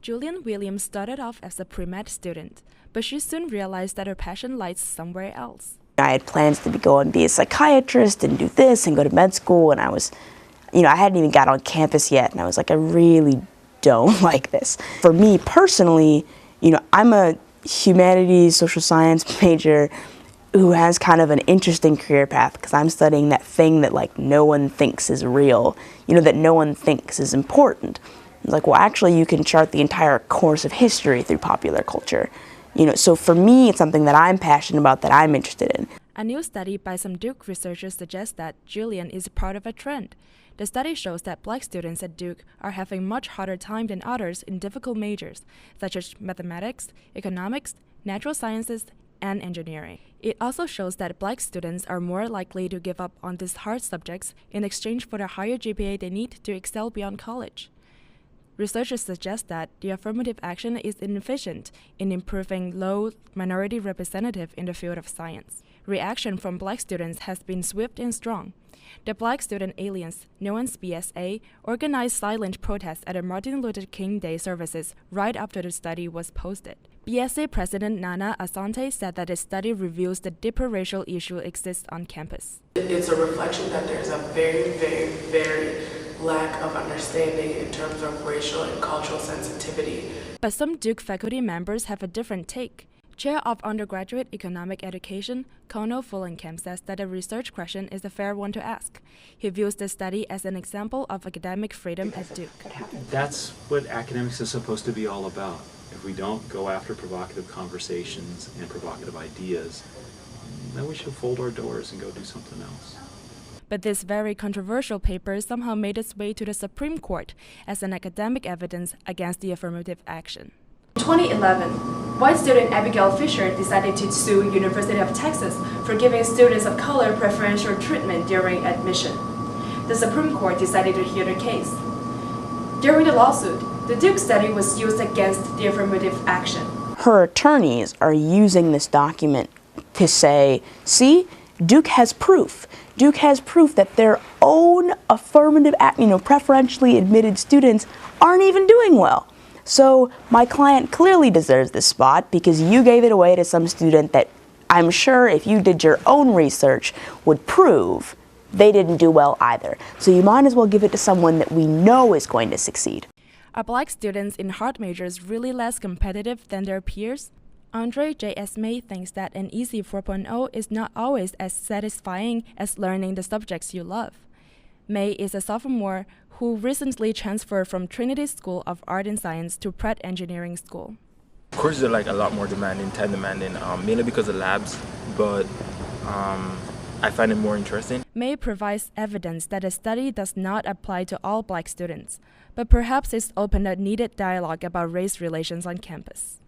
Julian Williams started off as a pre-med student, but she soon realized that her passion lies somewhere else. I had plans to go and be a psychiatrist and do this and go to med school, and I was, I hadn't even got on campus yet, and I was like, I really don't like this. For me personally, I'm a humanities, social science major who has kind of an interesting career path because I'm studying that thing that no one thinks is real, that no one thinks is important. It's like, well, actually you can chart the entire course of history through popular culture. So for me, it's something that I'm passionate about, that I'm interested in. A new study by some Duke researchers suggests that Julian is part of a trend. The study shows that Black students at Duke are having much harder time than others in difficult majors, such as mathematics, economics, natural sciences, and engineering. It also shows that Black students are more likely to give up on these hard subjects in exchange for the higher GPA they need to excel beyond college. Researchers suggest that the affirmative action is inefficient in improving low minority representative in the field of science. Reaction from Black students has been swift and strong. The Black Student Alliance, known as BSA, organized silent protests at the Martin Luther King Day services right after the study was posted. BSA President Nana Asante said that the study reveals the deeper racial issue exists on campus. It's a reflection that there's a very, very, very lack of understanding in terms of racial and cultural sensitivity. But some Duke faculty members have a different take. Chair of Undergraduate Economic Education, Kono Fullenkamp says that the research question is a fair one to ask. He views the study as an example of academic freedom at Duke. That's what academics is supposed to be all about. If we don't go after provocative conversations and provocative ideas, then we should fold our doors and go do something else. But this very controversial paper somehow made its way to the Supreme Court as an academic evidence against the affirmative action. In 2011, white student Abigail Fisher decided to sue University of Texas for giving students of color preferential treatment during admission. The Supreme Court decided to hear the case. During the lawsuit, the Duke study was used against the affirmative action. Her attorneys are using this document to say, see, Duke has proof. Duke has proof that their own affirmative, preferentially admitted students aren't even doing well. So my client clearly deserves this spot because you gave it away to some student that I'm sure if you did your own research would prove they didn't do well either. So you might as well give it to someone that we know is going to succeed. Are Black students in hard majors really less competitive than their peers? Andre J.S. May thinks that an easy 4.0 is not always as satisfying as learning the subjects you love. May is a sophomore who recently transferred from Trinity School of Art and Science to Pratt Engineering School. Courses are a lot more demanding, time demanding, mainly because of labs, but I find it more interesting. May provides evidence that the study does not apply to all Black students, but perhaps it's opened a needed dialogue about race relations on campus.